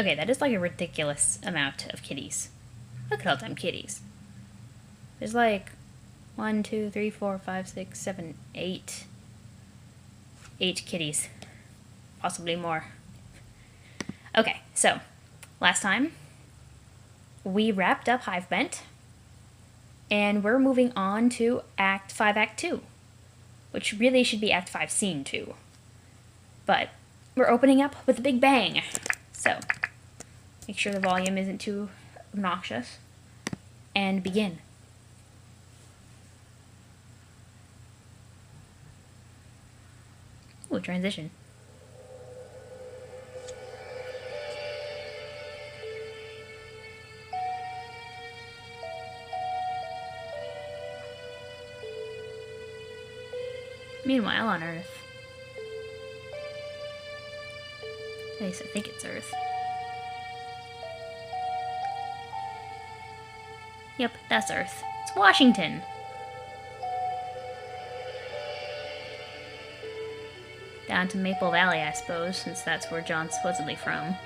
Okay, that is like a ridiculous amount of kitties. Look at all them kitties. There's like 1, 2, 3, 4, 5, 6, 7, 8. 8 kitties. Possibly more. Okay, so last time we wrapped up Hivebent, and we're moving on to Act 5, Act 2, which really should be Act 5, Scene 2. But we're opening up with a big bang. So make sure the volume isn't too obnoxious, and begin. Ooh, transition. Meanwhile, on Earth. At least I think it's Earth. Yep, that's Earth. It's Washington. Down to Maple Valley, I suppose, since that's where John's supposedly from.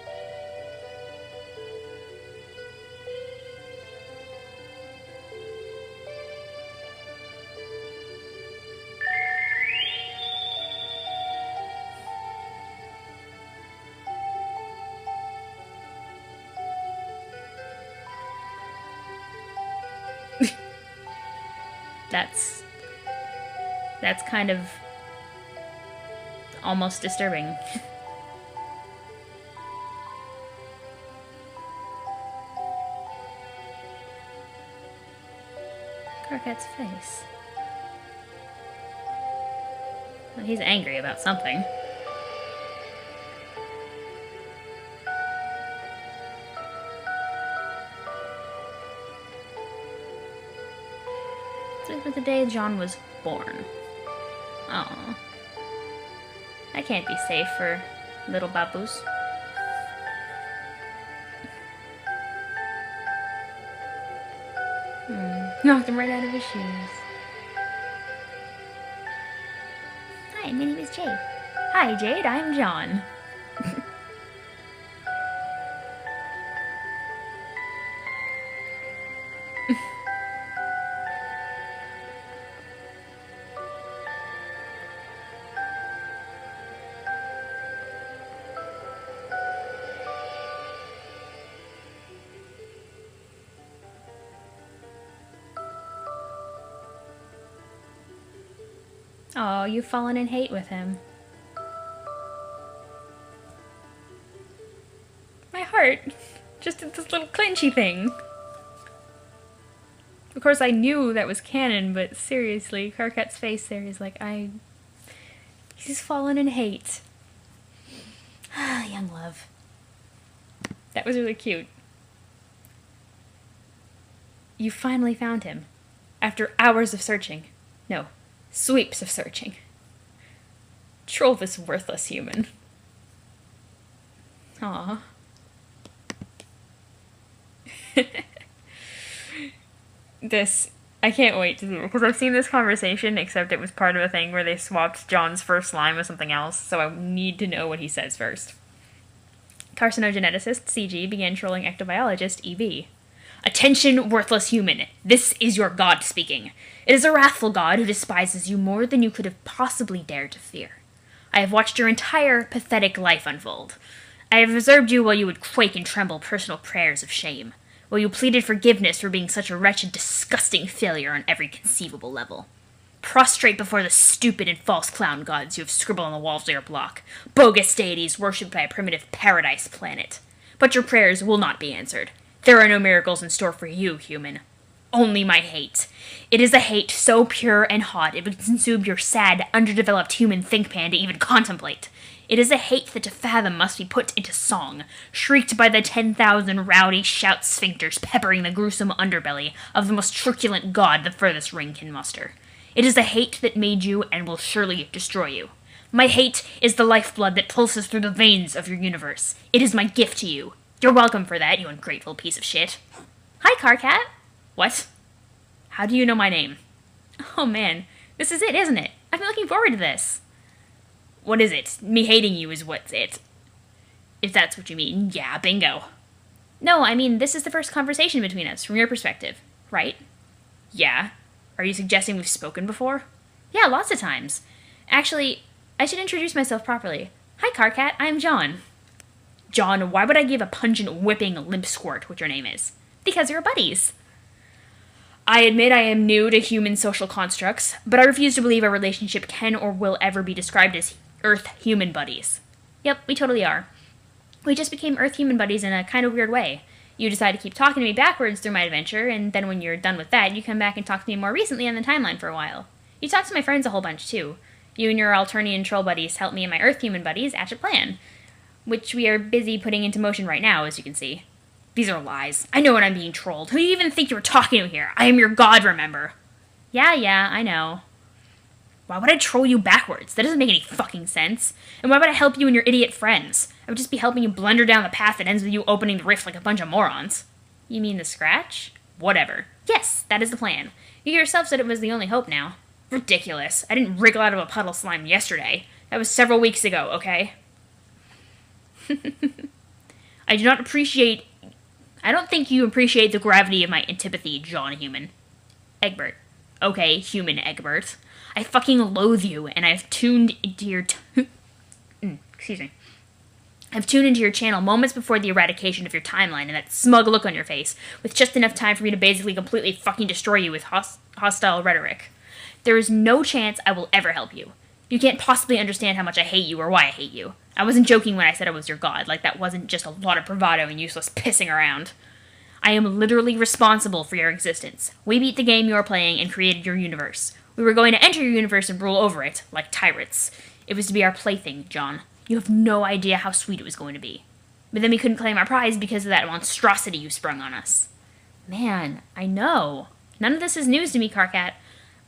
That's kind of almost disturbing. Karkat's face. Well, he's angry about something. It was the day John was born. Oh, that can't be safe for little babus. Knocked him right out of his shoes. Hi, my name is Jade. Hi, Jade, I'm John. Oh, you've fallen in hate with him. My heart just did this little clinchy thing. Of course, I knew that was canon, but seriously, Karkat's face there is like, he's fallen in hate. Ah, young love. That was really cute. You finally found him. After hours of searching. No. Sweeps of searching. Troll this worthless human. Aww. I can't wait to see it, because I've seen this conversation, except it was part of a thing where they swapped John's first line with something else, so I need to know what he says first. Carcinogeneticist, CG, began trolling ectobiologist, EB. Attention, worthless human. This is your god speaking. It is a wrathful god who despises you more than you could have possibly dared to fear. I have watched your entire pathetic life unfold. I have observed you while you would quake and tremble personal prayers of shame, while you pleaded forgiveness for being such a wretched, disgusting failure on every conceivable level. Prostrate before the stupid and false clown gods you have scribbled on the walls of your block, bogus deities worshipped by a primitive paradise planet. But your prayers will not be answered. There are no miracles in store for you, human. Only my hate. It is a hate so pure and hot it would consume your sad, underdeveloped human think-pan to even contemplate. It is a hate that to fathom must be put into song, shrieked by the 10,000 rowdy shout sphincters peppering the gruesome underbelly of the most truculent god the furthest ring can muster. It is a hate that made you and will surely destroy you. My hate is the lifeblood that pulses through the veins of your universe. It is my gift to you. You're welcome for that, you ungrateful piece of shit. Hi, Karkat. What? How do you know my name? Oh man, this is it, isn't it? I've been looking forward to this. What is it? Me hating you is what's it. If that's what you mean, yeah, bingo. No, I mean, this is the first conversation between us, from your perspective, right? Yeah. Are you suggesting we've spoken before? Yeah, lots of times. Actually, I should introduce myself properly. Hi, Karkat, I'm John. John, why would I give a pungent, whipping limp squirt what your name is? Because you're buddies. I admit I am new to human social constructs, but I refuse to believe a relationship can or will ever be described as Earth-human buddies. Yep, we totally are. We just became Earth-human buddies in a kind of weird way. You decide to keep talking to me backwards through my adventure, and then when you're done with that, you come back and talk to me more recently on the timeline for a while. You talk to my friends a whole bunch, too. You and your Alternian troll buddies help me and my Earth-human buddies hatch a plan, which we are busy putting into motion right now, as you can see. These are lies. I know when I'm being trolled. Who do you even think you were talking to here? I am your god, remember? Yeah, I know. Why would I troll you backwards? That doesn't make any fucking sense. And why would I help you and your idiot friends? I would just be helping you blunder down the path that ends with you opening the rift like a bunch of morons. You mean the scratch? Whatever. Yes, that is the plan. You yourself said it was the only hope now. Ridiculous. I didn't wriggle out of a puddle of slime yesterday. That was several weeks ago, okay? I don't think you appreciate the gravity of my antipathy, John Human. Egbert. Okay, human Egbert. I fucking loathe you, and I've tuned into your... excuse me. I've tuned into your channel moments before the eradication of your timeline and that smug look on your face, with just enough time for me to basically completely fucking destroy you with hostile rhetoric. There is no chance I will ever help you. You can't possibly understand how much I hate you or why I hate you. I wasn't joking when I said I was your god, like that wasn't just a lot of bravado and useless pissing around. I am literally responsible for your existence. We beat the game you're playing and created your universe. We were going to enter your universe and rule over it, like tyrants. It was to be our plaything, John. You have no idea how sweet it was going to be. But then we couldn't claim our prize because of that monstrosity you sprung on us. Man, I know. None of this is news to me, Karkat.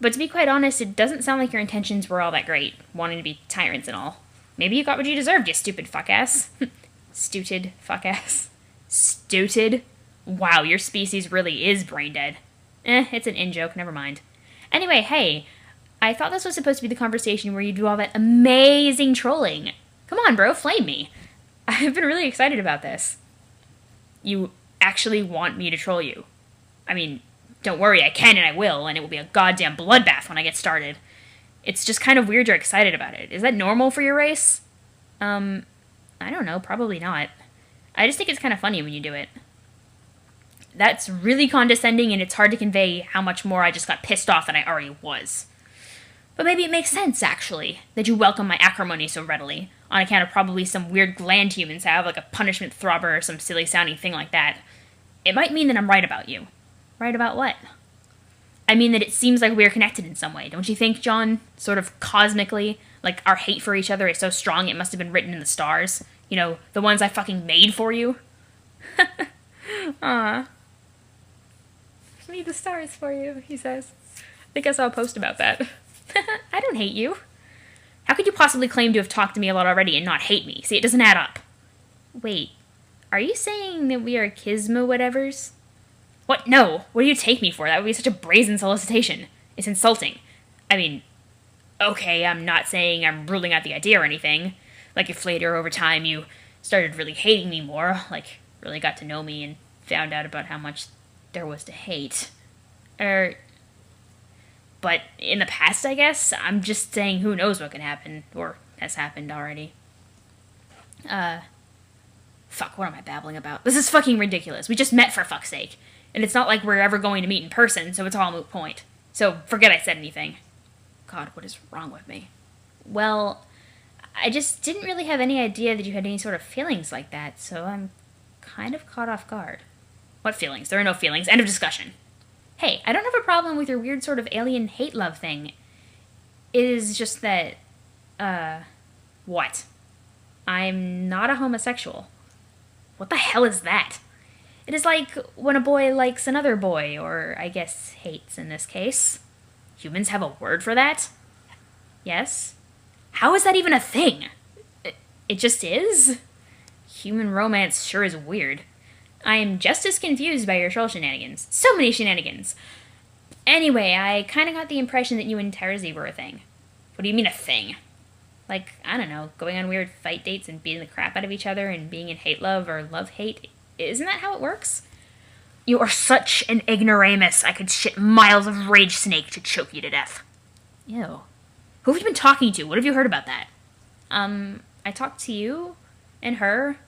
But to be quite honest, it doesn't sound like your intentions were all that great, wanting to be tyrants and all. Maybe you got what you deserved, you stupid fuck-ass. Stooted fuck-ass. Stooted? Wow, your species really is brain-dead. It's an in-joke, never mind. Anyway, hey, I thought this was supposed to be the conversation where you do all that amazing trolling. Come on, bro, flame me. I've been really excited about this. You actually want me to troll you? I mean, don't worry, I can and I will, and it will be a goddamn bloodbath when I get started. It's just kind of weird you're excited about it. Is that normal for your race? I don't know, probably not. I just think it's kind of funny when you do it. That's really condescending, and it's hard to convey how much more I just got pissed off than I already was. But maybe it makes sense, actually, that you welcome my acrimony so readily, on account of probably some weird gland humans have, like a punishment throbber or some silly-sounding thing like that. It might mean that I'm right about you. Right about what? I mean that it seems like we're connected in some way, don't you think, John? Sort of cosmically, like our hate for each other is so strong it must have been written in the stars. You know, the ones I fucking made for you. Aw. Made the stars for you, he says. I think I saw a post about that. I don't hate you. How could you possibly claim to have talked to me a lot already and not hate me? See, it doesn't add up. Wait, are you saying that we are Kisma-whatevers? What? No. What do you take me for? That would be such a brazen solicitation. It's insulting. I mean, okay, I'm not saying I'm ruling out the idea or anything. Like if later, over time, you started really hating me more, like really got to know me and found out about how much there was to hate. But in the past, I guess, I'm just saying who knows what can happen, or has happened already. Fuck, what am I babbling about? This is fucking ridiculous. We just met for fuck's sake. And it's not like we're ever going to meet in person, so it's all a moot point. So, forget I said anything. God, what is wrong with me? Well, I just didn't really have any idea that you had any sort of feelings like that, so I'm kind of caught off guard. What feelings? There are no feelings. End of discussion. Hey, I don't have a problem with your weird sort of alien hate-love thing. It is just that, what? I'm not a homosexual. What the hell is that? It is like when a boy likes another boy, or I guess hates in this case. Humans have a word for that? Yes? How is that even a thing? It just is? Human romance sure is weird. I am just as confused by your troll shenanigans. So many shenanigans. Anyway, I kind of got the impression that you and Terzi were a thing. What do you mean a thing? Like, I don't know, going on weird fight dates and beating the crap out of each other and being in hate love or love hate. Isn't that how it works? You are such an ignoramus. I could shit miles of rage snake to choke you to death. Ew. Who have you been talking to? What have you heard about that? I talked to you and her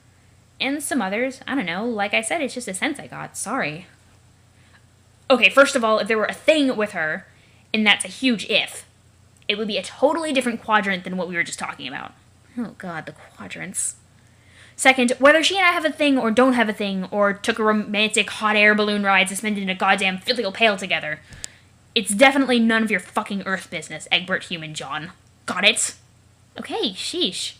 and some others. I don't know. Like I said, it's just a sense I got. Sorry. Okay, first of all, if there were a thing with her, and that's a huge if, it would be a totally different quadrant than what we were just talking about. Oh god, the quadrants. Second, whether she and I have a thing or don't have a thing, or took a romantic hot air balloon ride suspended in a goddamn filial pail together, it's definitely none of your fucking Earth business, Egbert Human John. Got it? Okay, sheesh.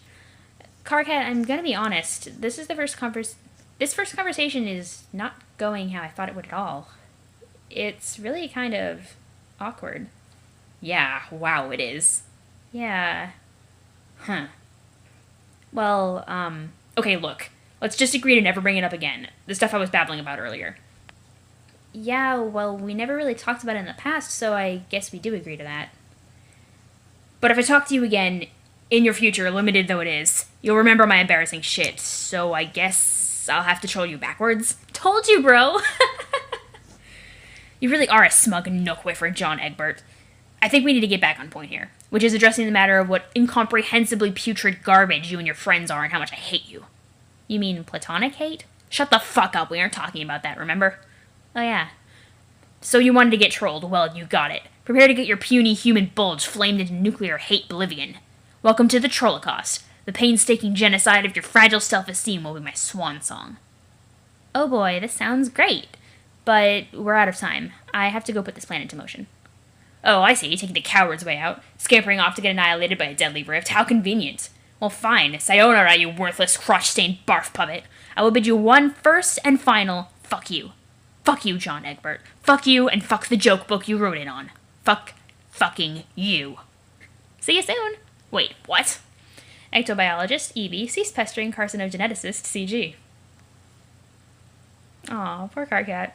Karkat, I'm gonna be honest. This first conversation is not going how I thought it would at all. It's really kind of awkward. Yeah, wow, it is. Yeah. Huh. Well, okay, look. Let's just agree to never bring it up again. The stuff I was babbling about earlier. Yeah, well, we never really talked about it in the past, so I guess we do agree to that. But if I talk to you again, in your future, limited though it is, you'll remember my embarrassing shit, so I guess I'll have to troll you backwards. Told you, bro! You really are a smug nook-whiffer, John Egbert. I think we need to get back on point here, which is addressing the matter of what incomprehensibly putrid garbage you and your friends are and how much I hate you. You mean platonic hate? Shut the fuck up, we aren't talking about that, remember? Oh yeah. So you wanted to get trolled, well, you got it. Prepare to get your puny human bulge flamed into nuclear hate oblivion. Welcome to the Trollocaust. The painstaking genocide of your fragile self-esteem will be my swan song. Oh boy, this sounds great. But we're out of time. I have to go put this plan into motion. Oh, I see, taking the coward's way out. Scampering off to get annihilated by a deadly rift. How convenient. Well, fine. Sayonara, you worthless, crotch-stained barf puppet. I will bid you one first and final fuck you. Fuck you, John Egbert. Fuck you, and fuck the joke book you wrote it on. Fuck fucking you. See you soon. Wait, what? Ectobiologist, EB, ceased pestering carcinogeneticist, CG. Aw, poor Karkat.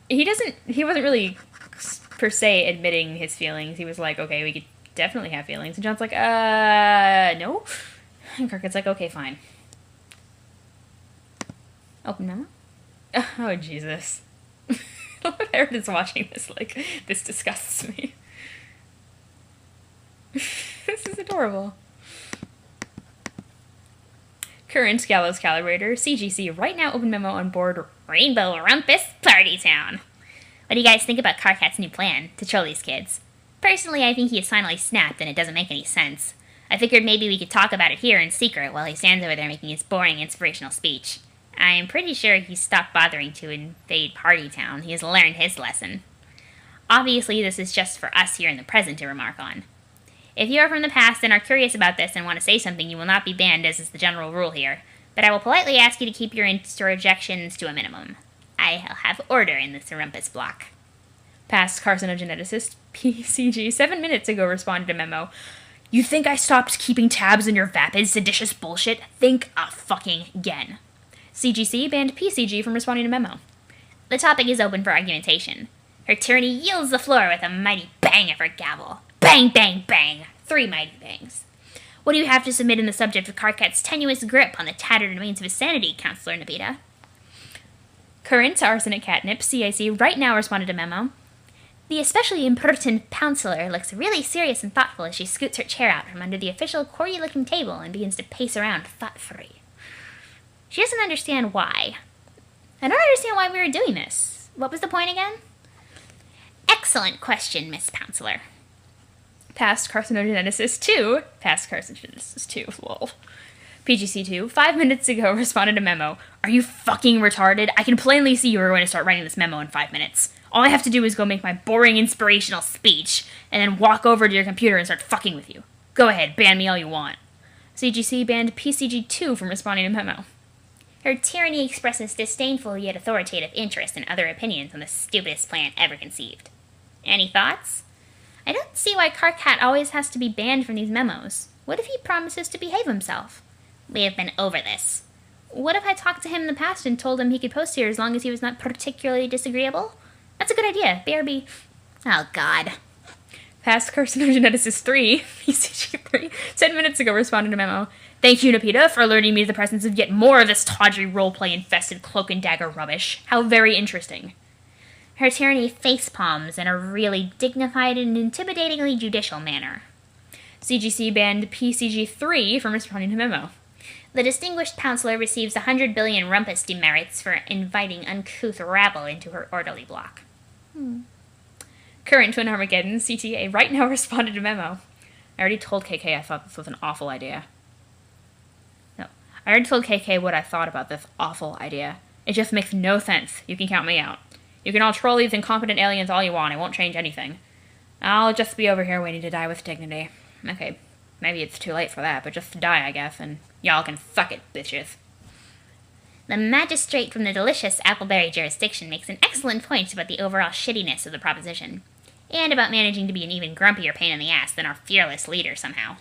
He wasn't really, per se, admitting his feelings. He was like, okay, we could definitely have feelings. And John's like, no? And Karkat's like, okay, fine. Open memo? Oh, Jesus. Everyone's watching this, like, this disgusts me. This is adorable. Current Gallows Calibrator, CGC, right now open memo on board Rainbow Rumpus Party Town. What do you guys think about Karkat's new plan to troll these kids? Personally, I think he has finally snapped and it doesn't make any sense. I figured maybe we could talk about it here in secret while he stands over there making his boring inspirational speech. I'm pretty sure he's stopped bothering to invade Party Town. He has learned his lesson. Obviously, this is just for us here in the present to remark on. If you are from the past and are curious about this and want to say something, you will not be banned, as is the general rule here. But I will politely ask you to keep your interjections to a minimum. I'll have order in this rumpus block. Past carcinogeneticist, PCG, 7 minutes ago responded to memo. You think I stopped keeping tabs on your vapid, seditious bullshit? Think a fucking again. CGC banned PCG from responding to memo. The topic is open for argumentation. Her tyranny yields the floor with a mighty bang of her gavel. Bang, bang, bang. 3 mighty bangs. What do you have to submit in the subject of Karkat's tenuous grip on the tattered remains of his sanity, Counselor Nabita? Current arsenic catnip, CIC, right now responded to memo. The especially impertinent counselor looks really serious and thoughtful as she scoots her chair out from under the official cordy-looking table and begins to pace around thought-free. She doesn't understand why. I don't understand why we were doing this. What was the point again? Excellent question, Miss Counselor. Past carcinogenesis 2. Past carcinogenesis 2, lol. PGC 2, 5 minutes ago responded to memo. Are you fucking retarded? I can plainly see you are going to start writing this memo in 5 minutes. All I have to do is go make my boring inspirational speech, and then walk over to your computer and start fucking with you. Go ahead, ban me all you want. CGC banned PCG 2 from responding to memo. Her tyranny expresses disdainful yet authoritative interest in other opinions on the stupidest plan ever conceived. Any thoughts? I don't see why Karkat always has to be banned from these memos. What if he promises to behave himself? We have been over this. What if I talked to him in the past and told him he could post here as long as he was not particularly disagreeable? That's a good idea. BRB. Oh, God. Past carcinogenesis 3, PCG3, 10 minutes ago responded to memo. Thank you, Napita, for alerting me to the presence of yet more of this tawdry roleplay-infested cloak and dagger rubbish. How very interesting. Her tyranny facepalms in a really dignified and intimidatingly judicial manner. CGC banned PCG3 from responding to memo. The distinguished counselor receives 100 billion rumpus demerits for inviting uncouth rabble into her orderly block. Current Twin Armageddon, CTA, right now responded to memo. I already told KK I thought this was an awful idea. No, I already told KK what I thought about this awful idea. It just makes no sense. You can count me out. You can all troll these incompetent aliens all you want. I won't change anything. I'll just be over here waiting to die with dignity. Okay, maybe it's too late for that, but just to die, I guess, and y'all can suck it, bitches. The magistrate from the delicious Appleberry jurisdiction makes an excellent point about the overall shittiness of the proposition, and about managing to be an even grumpier pain in the ass than our fearless leader somehow.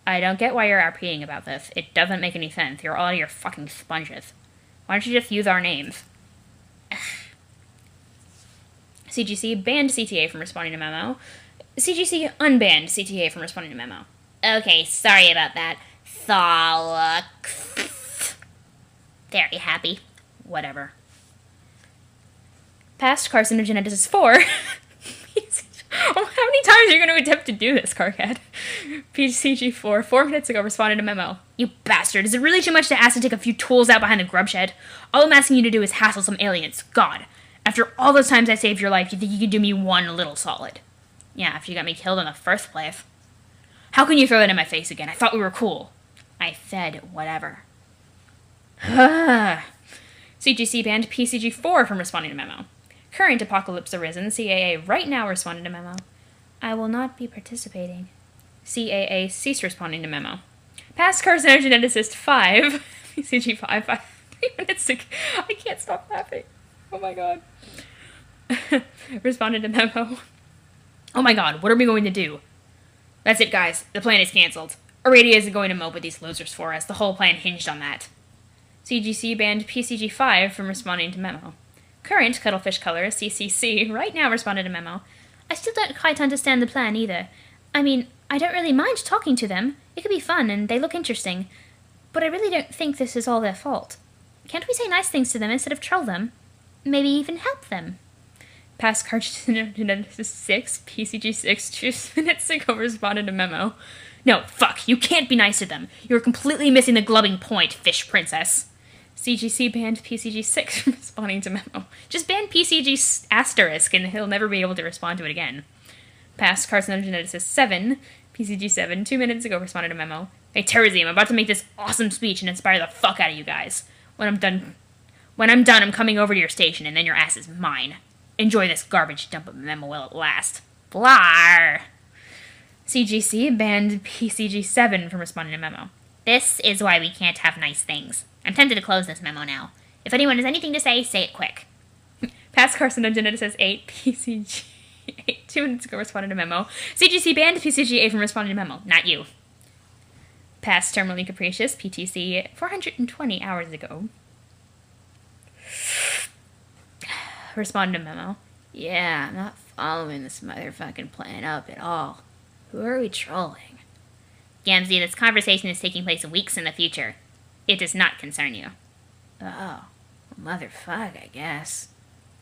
I don't get why you're RPing about this. It doesn't make any sense. You're all out of your fucking sponges. Why don't you just use our names? CGC banned CTA from responding to memo. CGC unbanned CTA from responding to memo. Okay, sorry about that. Tholuck. Very happy. Whatever. Past carcinogenesis 4. How many times are you going to attempt to do this, Karkat? PCG4, 4 minutes ago, responded to memo. You bastard, is it really too much to ask to take a few tools out behind the grub shed? All I'm asking you to do is hassle some aliens. God. After all those times I saved your life, you think you could do me one little solid? Yeah, after you got me killed in the first place. How can you throw that in my face again? I thought we were cool. I said whatever. CGC banned PCG4 from responding to memo. Current apocalypse arisen. CAA right now responded to memo. I will not be participating. CAA ceased responding to memo. Past carcinogenesis 5. PCG5. 3 minutes ago. I can't stop laughing. Oh my god. Responded to memo. Oh my god, what are we going to do? That's it, guys. The plan is cancelled. Aradia isn't going to mope with these losers for us. The whole plan hinged on that. CGC banned PCG5 from responding to memo. Current Cuttlefish Color, CCC, right now responded to memo. I still don't quite understand the plan either. I mean, I don't really mind talking to them. It could be fun, and they look interesting. But I really don't think this is all their fault. Can't we say nice things to them instead of troll them? Maybe even help them? Past Carcinogenesis 6, PCG6, 2 minutes ago responded to memo. No, fuck, you can't be nice to them. You're completely missing the glubbing point, fish princess. CGC banned PCG6 from responding to memo. Just ban PCG asterisk and he'll never be able to respond to it again. Past Carcinogenesis 7, PCG7, 2 minutes ago responded to memo. Hey Terezi, I'm about to make this awesome speech and inspire the fuck out of you guys. When I'm done, I'm coming over to your station and then your ass is mine. Enjoy this garbage dump of memo while it lasts. Blar! CGC banned PCG7 from responding to memo. This is why we can't have nice things. I'm tempted to close this memo now. If anyone has anything to say it quick. Past Carcinogenesis 8, PCG8, 2 minutes ago responded to memo. CGC banned PCG8 from responding to memo. Not you. Past Terminally Capricious, PTC, 420 hours ago. Responded to memo. Yeah, I'm not following this motherfucking plan up at all. Who are we trolling? Gamzee, this conversation is taking place weeks in the future. It does not concern you. Oh, motherfuck, I guess.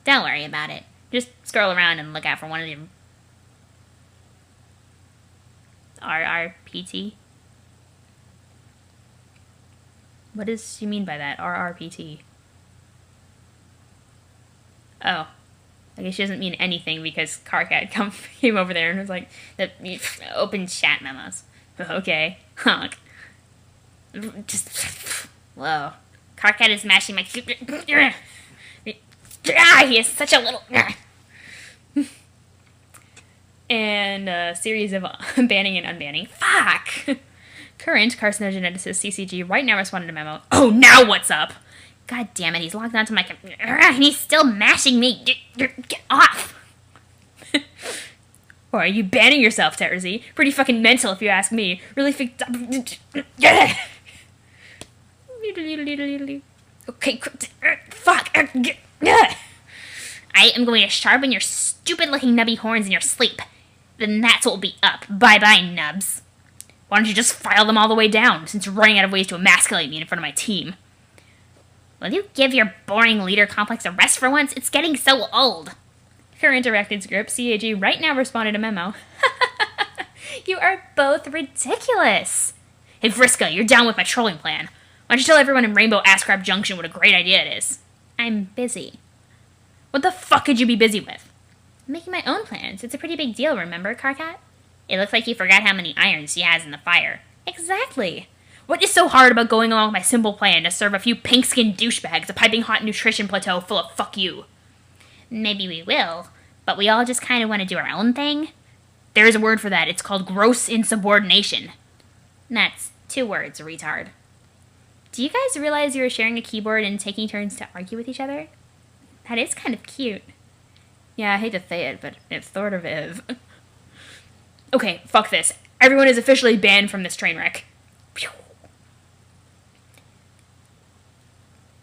Don't worry about it. Just scroll around and look out for one of the RRPT. What does she mean by that? RRPT. Oh. I guess she doesn't mean anything because Karkat came over there and was like, the open chat memos. Okay. Honk. Just, whoa. Karkat is mashing my he is such a little and a series of banning and unbanning. Fuck! Current Carcinogenesis CCG right now responded to memo. Oh, now what's up? God damn it, he's logged onto my computer and he's still mashing me. Get off! Or are you banning yourself, Terezi? Pretty fucking mental if you ask me. Really Okay, fuck. I am going to sharpen your stupid-looking nubby horns in your sleep. Then that's what will be up. Bye-bye, nubs. Why don't you just file them all the way down, since you're running out of ways to emasculate me in front of my team? Will you give your boring leader complex a rest for once? It's getting so old. Current arachnid group, CAG, right now responded to memo. You are both ridiculous. Hey, Vriska, you're down with my trolling plan. Why don't you tell everyone in Rainbow Ass Crab Junction what a great idea it is? I'm busy. What the fuck could you be busy with? I'm making my own plans. It's a pretty big deal, remember, Karkat? It looks like you forgot how many irons she has in the fire. Exactly. What is so hard about going along with my simple plan to serve a few pink-skinned douchebags a piping hot nutrition plateau full of fuck you? Maybe we will, but we all just kind of want to do our own thing. There is a word for that. It's called gross insubordination. That's 2 words, retard. Do you guys realize you are sharing a keyboard and taking turns to argue with each other? That is kind of cute. Yeah, I hate to say it, but it sort of is. Okay, fuck this. Everyone is officially banned from this train wreck.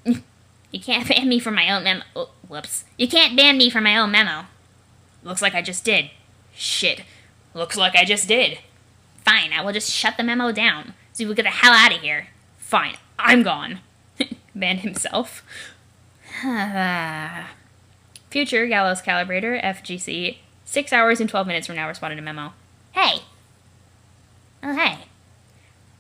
You can't ban me from my own memo. Oh, whoops. You can't ban me from my own memo. Looks like I just did. Shit. Looks like I just did. Fine, I will just shut the memo down, so we'll get the hell out of here. Fine, I'm gone. Banned himself. Future Gallows Calibrator, FGC, 6 hours and 12 minutes from now responded to memo. Hey. Oh, hey.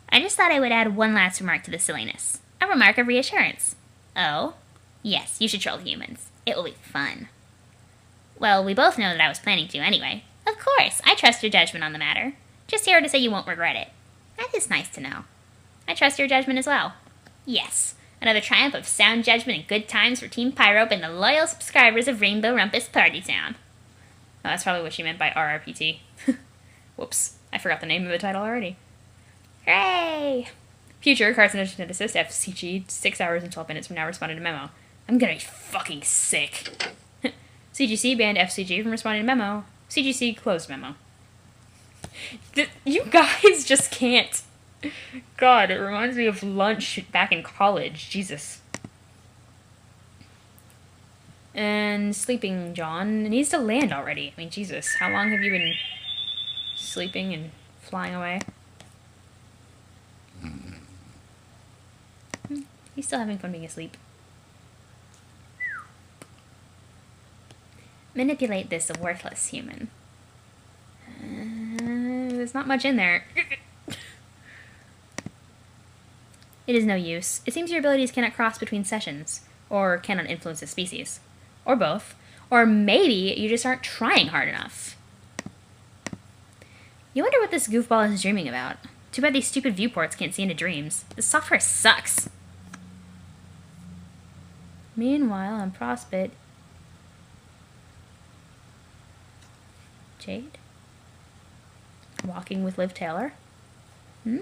I just thought I would add one last remark to the silliness. A remark of reassurance. Oh? Yes, you should troll humans. It will be fun. Well, we both know that I was planning to anyway. Of course, I trust your judgment on the matter. Just here to say you won't regret it. That is nice to know. I trust your judgment as well. Yes, another triumph of sound judgment and good times for Team Pyrope and the loyal subscribers of Rainbow Rumpus Party Town. Oh, that's probably what she meant by RRPT. Whoops, I forgot the name of the title already. Hooray! Future Carcinogeneticist FCG, 6 hours and 12 minutes from now responded to memo. I'm gonna be fucking sick. CGC banned FCG from responding to memo. CGC closed memo. You guys just can't. God, it reminds me of lunch back in college. Jesus. And Sleeping John needs to land already. I mean, Jesus, how long have you been sleeping and flying away? He's still having fun being asleep. Manipulate this worthless human. There's not much in there. It is no use. It seems your abilities cannot cross between sessions, or cannot influence a species. Or both. Or maybe you just aren't trying hard enough. You wonder what this goofball is dreaming about. Too bad these stupid viewports can't see into dreams. This software sucks. Meanwhile, on Prospect... Jade? Walking with Liv Taylor? Hmm?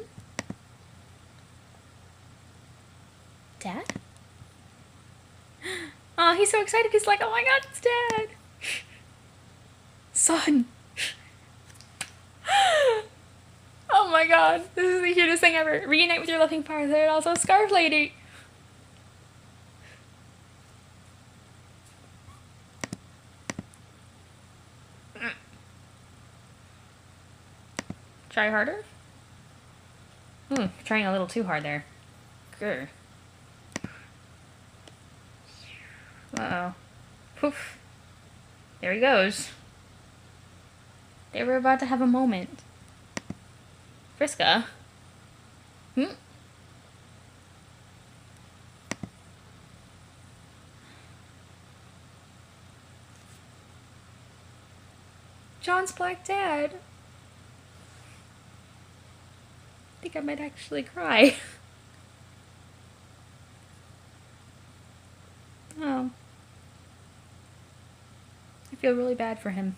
Dad? Oh, he's so excited. He's like, oh my god, it's Dad. Son. Oh my god. This is the cutest thing ever. Reunite with your loving partner and also Scarf Lady. Try harder? Trying a little too hard there. Grr. Uh-oh. Poof. There he goes. They were about to have a moment. Vriska? John's black dad. I think I might actually cry. Oh. I feel really bad for him.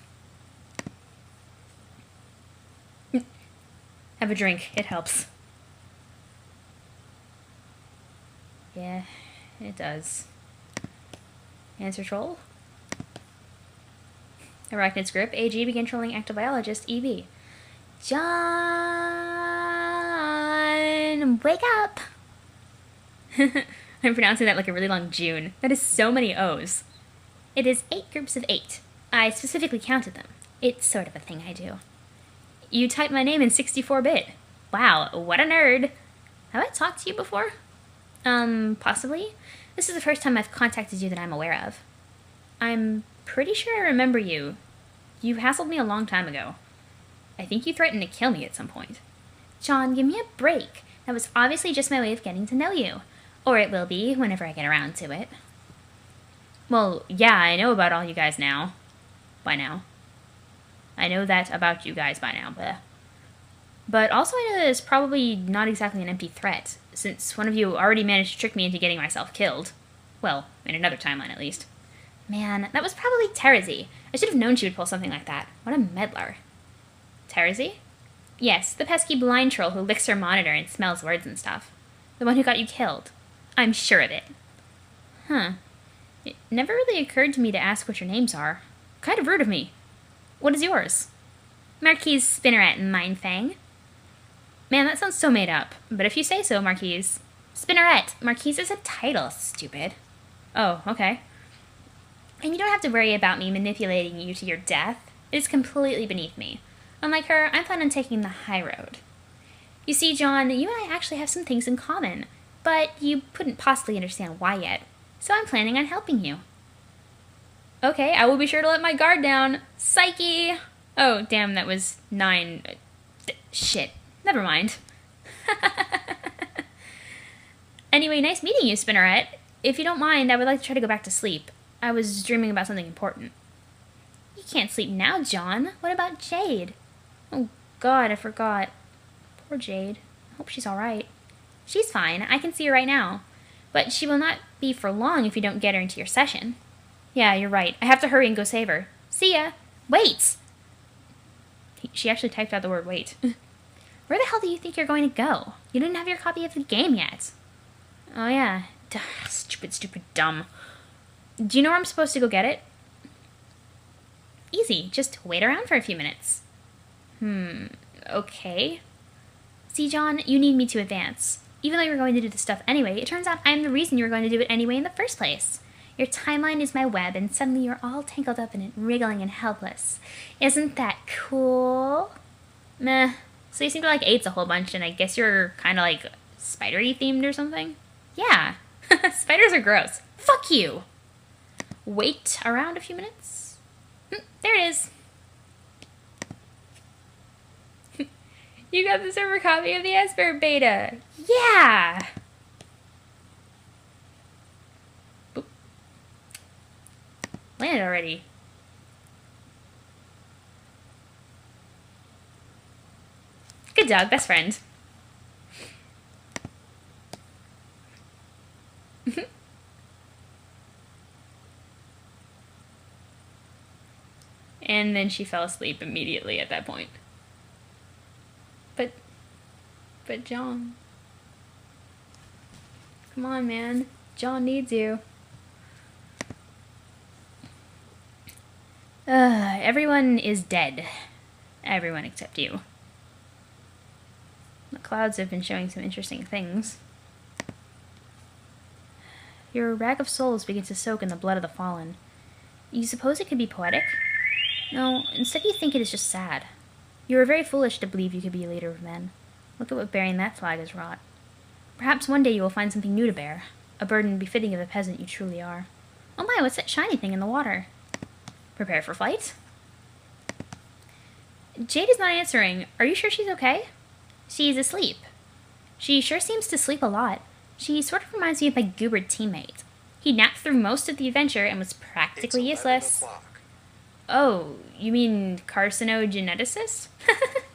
Have a drink. It helps. Yeah, it does. Answer troll. Arachnid script. AG begin trolling ectobiologist EB. John, wake up! I'm pronouncing that like a really long June. That is so many O's. It is 8 groups of 8. I specifically counted them. It's sort of a thing I do. You type my name in 64-bit. Wow, what a nerd. Have I talked to you before? Possibly. This is the first time I've contacted you that I'm aware of. I'm pretty sure I remember you. You hassled me a long time ago. I think you threatened to kill me at some point. John, give me a break. That was obviously just my way of getting to know you. Or it will be, whenever I get around to it. Well, yeah, I know about all you guys now. By now. I know that about you guys by now, but also I know that it's probably not exactly an empty threat, since one of you already managed to trick me into getting myself killed. Well, in another timeline at least. Man, that was probably Terezi. I should have known she would pull something like that. What a meddler. Terezi? Yes, the pesky blind troll who licks her monitor and smells words and stuff. The one who got you killed. I'm sure of it. Huh. It never really occurred to me to ask what your names are. Kind of rude of me. What is yours? Marquise Spinneret and Mindfang. Man, that sounds so made up. But if you say so, Marquise. Spinneret. Marquise is a title, stupid. Oh, okay. And you don't have to worry about me manipulating you to your death. It is completely beneath me. Unlike her, I'm planning on taking the high road. You see, John, you and I actually have some things in common, but you couldn't possibly understand why yet. So I'm planning on helping you. Okay, I will be sure to let my guard down. Psyche! Oh, damn, that was 9. Shit. Never mind. Anyway, nice meeting you, Spinneret. If you don't mind, I would like to try to go back to sleep. I was dreaming about something important. You can't sleep now, John. What about Jade? Oh, God, I forgot. Poor Jade. I hope she's alright. She's fine. I can see her right now. But she will not be for long if you don't get her into your session. Yeah, you're right. I have to hurry and go save her. See ya. Wait! She actually typed out the word wait. Where the hell do you think you're going to go? You didn't have your copy of the game yet. Oh, yeah. Duh, stupid, dumb. Do you know where I'm supposed to go get it? Easy. Just wait around for a few minutes. Okay. See, John, you need me to advance. Even though you're going to do this stuff anyway, it turns out I'm the reason you were going to do it anyway in the first place. Your timeline is my web, and suddenly you're all tangled up in it, wriggling and helpless. Isn't that cool? Meh. So you seem to like AIDS a whole bunch, and I guess you're kind of like spidery themed or something? Yeah. Spiders are gross. Fuck you! Wait around a few minutes. There it is. You got the server copy of the Esper beta. Yeah! Boop. Landed already. Good dog, best friend. And then she fell asleep immediately at that point. But John. Come on, man. John needs you. Everyone is dead. Everyone except you. The clouds have been showing some interesting things. Your rag of souls begins to soak in the blood of the fallen. You suppose it could be poetic? No, instead you think it is just sad. You were very foolish to believe you could be a leader of men. Look at what bearing that flag has wrought. Perhaps one day you will find something new to bear, a burden befitting of the peasant you truly are. Oh my, what's that shiny thing in the water? Prepare for flight? Jade is not answering. Are you sure she's okay? She's asleep. She sure seems to sleep a lot. She sort of reminds me of my goobered teammate. He napped through most of the adventure and was practically useless. Oh, you mean carcinogeneticist?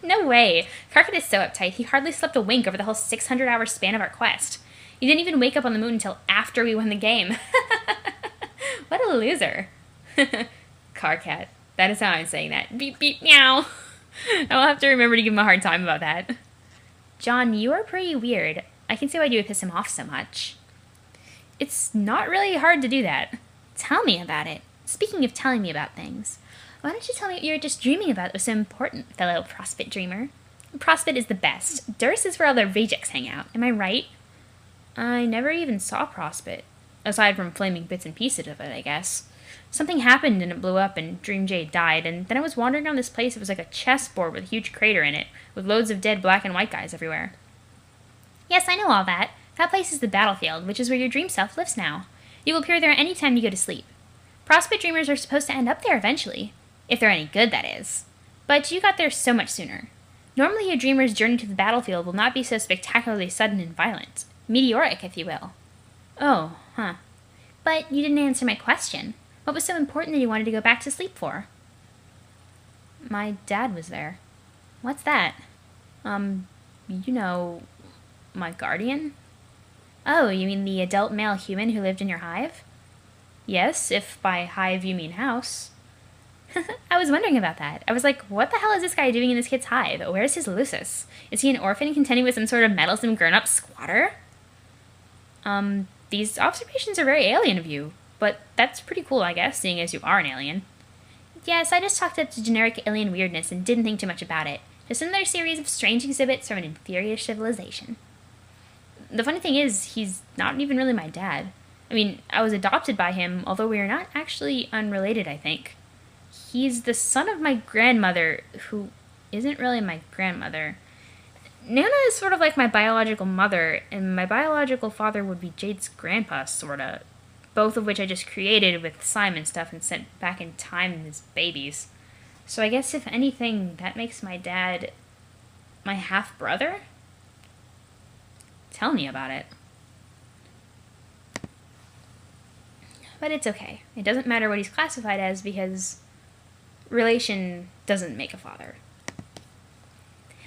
No way. Karkat is so uptight, he hardly slept a wink over the whole 600-hour span of our quest. He didn't even wake up on the moon until after we won the game. What a loser. Karkat. That is how I'm saying that. Beep, beep, meow. I will have to remember to give him a hard time about that. John, you are pretty weird. I can see why you would piss him off so much. It's not really hard to do that. Tell me about it. Speaking of telling me about things, why don't you tell me what you were just dreaming about that was so important, fellow Prospect dreamer? Prospect is the best. Durst is where all the rejects hang out. Am I right? I never even saw Prospect. Aside from flaming bits and pieces of it, I guess. Something happened and it blew up and Dream Jade died, and then I was wandering around this place. It was like a chessboard with a huge crater in it, with loads of dead black and white guys everywhere. Yes, I know all that. That place is the battlefield, which is where your dream self lives now. You will appear there any time you go to sleep. Prospect dreamers are supposed to end up there eventually. If they're any good, that is. But you got there so much sooner. Normally, a dreamer's journey to the battlefield will not be so spectacularly sudden and violent. Meteoric, if you will. Oh, huh. But you didn't answer my question. What was so important that you wanted to go back to sleep for? My dad was there. What's that? You know, my guardian? Oh, you mean the adult male human who lived in your hive? Yes, if by hive you mean house. I was wondering about that. I was like, what the hell is this guy doing in this kid's hive? Where's his Lucis? Is he an orphan contending with some sort of meddlesome grown-up squatter? These observations are very alien of you, but that's pretty cool, I guess, seeing as you are an alien. Yes, I just chalked up to generic alien weirdness and didn't think too much about it. Just another series of strange exhibits from an inferior civilization. The funny thing is, he's not even really my dad. I mean, I was adopted by him, although we are not actually unrelated, I think. He's the son of my grandmother, who isn't really my grandmother. Nana is sort of like my biological mother, and my biological father would be Jade's grandpa, sorta. Both of which I just created with Simon stuff and sent back in time as babies. So I guess if anything, that makes my dad my half-brother? Tell me about it. But it's okay. It doesn't matter what he's classified as because relation doesn't make a father.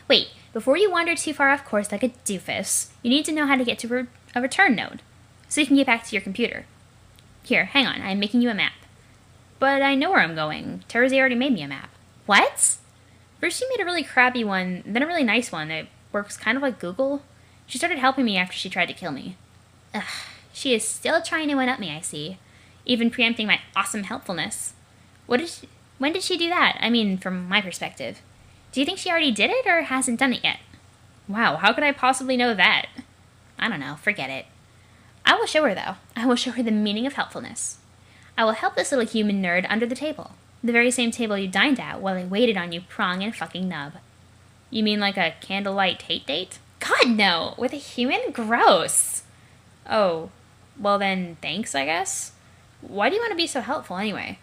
Wait, before you wander too far off course like a doofus, you need to know how to get to a return node, so you can get back to your computer. Here, hang on, I'm making you a map. But I know where I'm going. Terezi already made me a map. What? First she made a really crappy one, then a really nice one that works kind of like Google. She started helping me after she tried to kill me. Ugh, she is still trying to one-up me, I see. Even preempting my awesome helpfulness. When did she do that? I mean, from my perspective. Do you think she already did it, or hasn't done it yet? Wow, how could I possibly know that? I don't know, forget it. I will show her, though. I will show her the meaning of helpfulness. I will help this little human nerd under the table. The very same table you dined at while I waited on you prong and fucking nub. You mean like a candlelight hate date? God, no! With a human? Gross! Oh, well then, thanks, I guess? Why do you want to be so helpful, anyway?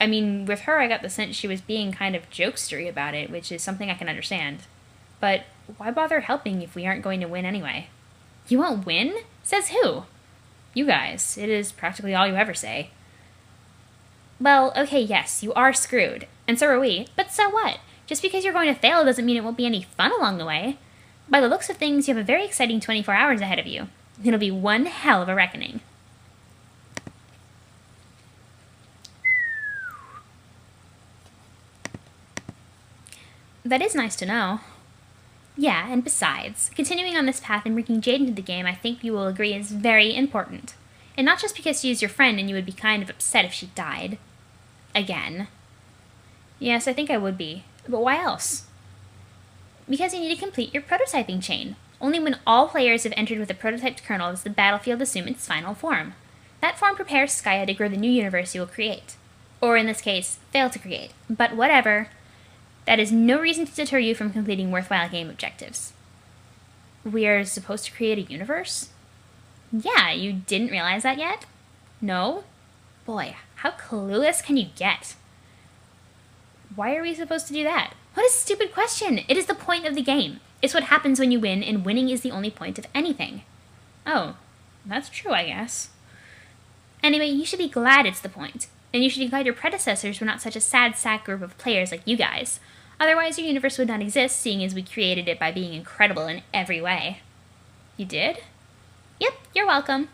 I mean, with her, I got the sense she was being kind of jokestery about it, which is something I can understand. But why bother helping if we aren't going to win anyway? You won't win? Says who? You guys. It is practically all you ever say. Well, okay, yes, you are screwed. And so are we. But so what? Just because you're going to fail doesn't mean it won't be any fun along the way. By the looks of things, you have a very exciting 24 hours ahead of you. It'll be one hell of a reckoning. That is nice to know. Yeah, and besides, continuing on this path and bringing Jade into the game, I think you will agree is very important. And not just because she is your friend and you would be kind of upset if she died. Again. Yes, I think I would be. But why else? Because you need to complete your prototyping chain. Only when all players have entered with a prototyped kernel does the battlefield assume its final form. That form prepares Skya to grow the new universe you will create. Or in this case, fail to create. But whatever. That is no reason to deter you from completing worthwhile game objectives. We are supposed to create a universe? Yeah, you didn't realize that yet? No? Boy, how clueless can you get? Why are we supposed to do that? What a stupid question! It is the point of the game. It's what happens when you win, and winning is the only point of anything. Oh, that's true, I guess. Anyway, you should be glad it's the point. And you should be glad your predecessors were not such a sad sack group of players like you guys. Otherwise, your universe would not exist, seeing as we created it by being incredible in every way. You did? Yep, you're welcome.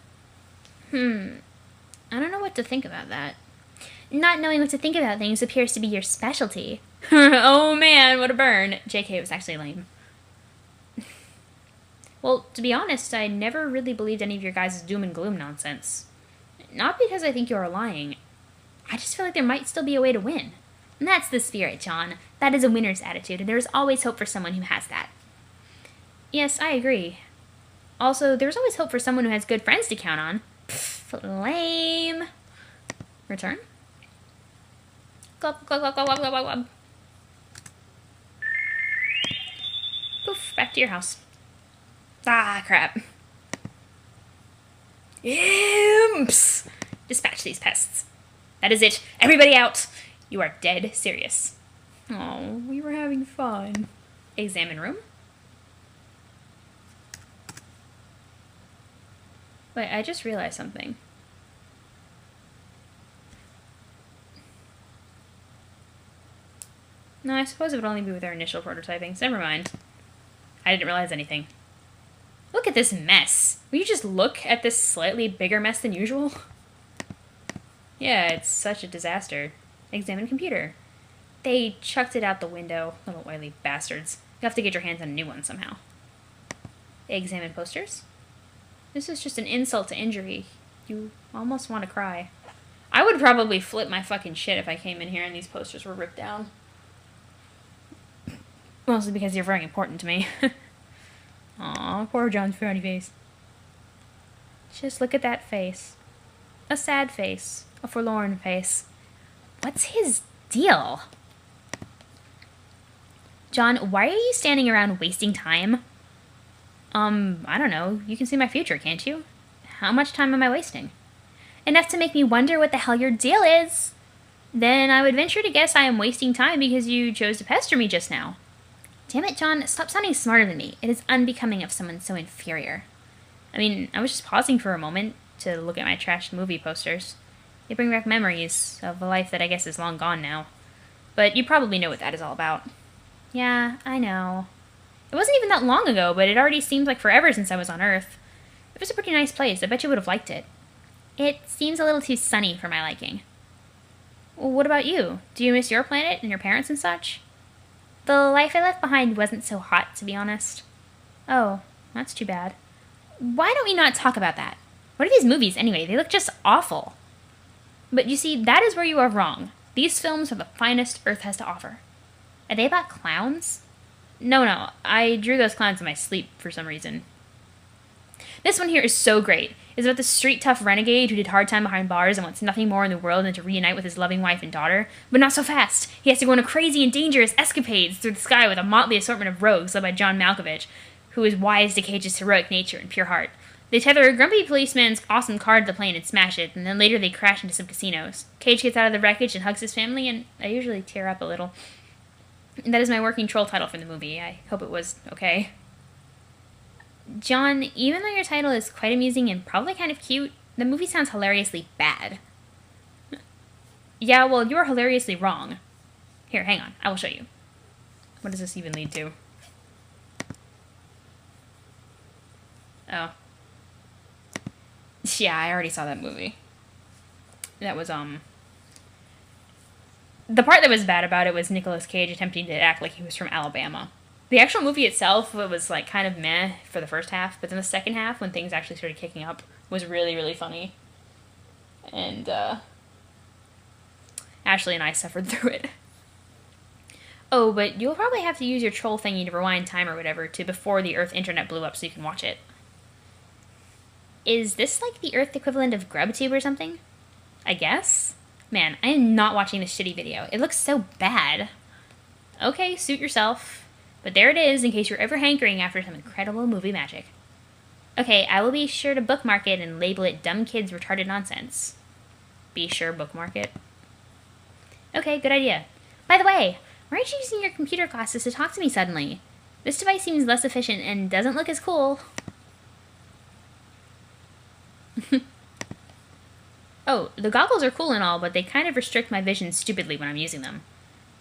I don't know what to think about that. Not knowing what to think about things appears to be your specialty. Oh man, what a burn. JK, was actually lame. Well, to be honest, I never really believed any of your guys' doom and gloom nonsense. Not because I think you're lying. I just feel like there might still be a way to win. And that's the spirit, John. That is a winner's attitude, and there is always hope for someone who has that. Yes, I agree. Also, there's always hope for someone who has good friends to count on. Pfft, lame. Return? Glub, glub, glub, glub, glub, glub, glub. Poof, back to your house. Ah, crap. Imps! Dispatch these pests. That is it. Everybody out. You are dead serious. Oh, we were having fun. Examine room. Wait, I just realized something. No, I suppose it would only be with our initial prototyping. Never mind. I didn't realize anything. Look at this mess. Will you just look at this slightly bigger mess than usual? Yeah, it's such a disaster. Examine computer. They chucked it out the window. Little oily bastards. You have to get your hands on a new one somehow. Examine posters. This is just an insult to injury. You almost want to cry. I would probably flip my fucking shit if I came in here and these posters were ripped down. Mostly because you're very important to me. Aw, poor John's frowny face. Just look at that face. A sad face. A forlorn face. What's his deal? John, why are you standing around wasting time? I don't know. You can see my future, can't you? How much time am I wasting? Enough to make me wonder what the hell your deal is. Then I would venture to guess I am wasting time because you chose to pester me just now. Damn it, John, stop sounding smarter than me. It is unbecoming of someone so inferior. I mean, I was just pausing for a moment to look at my trashed movie posters. They bring back memories of a life that I guess is long gone now. But you probably know what that is all about. Yeah, I know. It wasn't even that long ago, but it already seems like forever since I was on Earth. It was a pretty nice place. I bet you would have liked it. It seems a little too sunny for my liking. Well, what about you? Do you miss your planet and your parents and such? The life I left behind wasn't so hot, to be honest. Oh, that's too bad. Why don't we not talk about that? What are these movies anyway? They look just awful. But you see, that is where you are wrong. These films are the finest Earth has to offer. Are they about clowns? No, I drew those clowns in my sleep for some reason. This one here is so great. It's about the street-tough renegade who did hard time behind bars and wants nothing more in the world than to reunite with his loving wife and daughter. But not so fast. He has to go on a crazy and dangerous escapades through the sky with a motley assortment of rogues led by John Malkovich, who is wise to Cage's heroic nature and pure heart. They tether a grumpy policeman's awesome car to the plane and smash it, and then later they crash into some casinos. Cage gets out of the wreckage and hugs his family, and I usually tear up a little. That is my working troll title for the movie. I hope it was okay. John, even though your title is quite amusing and probably kind of cute, the movie sounds hilariously bad. Yeah, well, you're hilariously wrong. Here, hang on. I will show you. What does this even lead to? Oh. Yeah, I already saw that movie. That was, the part that was bad about it was Nicolas Cage attempting to act like he was from Alabama. The actual movie itself was, like, kind of meh for the first half, but then the second half, when things actually started kicking up, was really, really funny. And, Ashley and I suffered through it. Oh, but you'll probably have to use your troll thingy to rewind time or whatever to before the Earth internet blew up so you can watch it. Is this like the Earth equivalent of GrubTube or something? I guess? Man, I am not watching this shitty video. It looks so bad. Okay, suit yourself. But there it is in case you're ever hankering after some incredible movie magic. Okay, I will be sure to bookmark it and label it Dumb Kids Retarded Nonsense. Be sure bookmark it. Okay, good idea. By the way, why aren't you using your computer glasses to talk to me suddenly? This device seems less efficient and doesn't look as cool. Oh, the goggles are cool and all, but they kind of restrict my vision stupidly when I'm using them.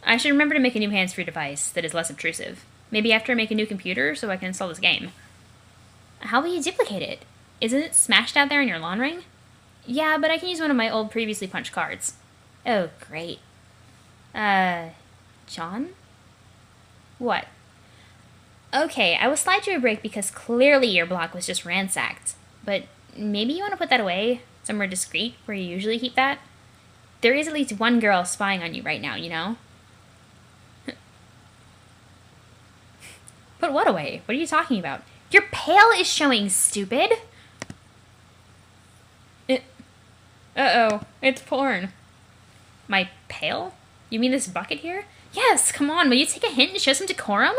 I should remember to make a new hands-free device that is less obtrusive. Maybe after I make a new computer so I can install this game. How will you duplicate it? Isn't it smashed out there in your lawn ring? Yeah, but I can use one of my old previously punched cards. Oh, great. John? What? Okay, I will slide you a break because clearly your block was just ransacked. But maybe you want to put that away? Somewhere discreet, where you usually keep that? There is at least one girl spying on you right now, you know? Put what away? What are you talking about? Your pail is showing, stupid! Uh-oh, it's porn. My pail? You mean this bucket here? Yes, come on, will you take a hint and show some decorum?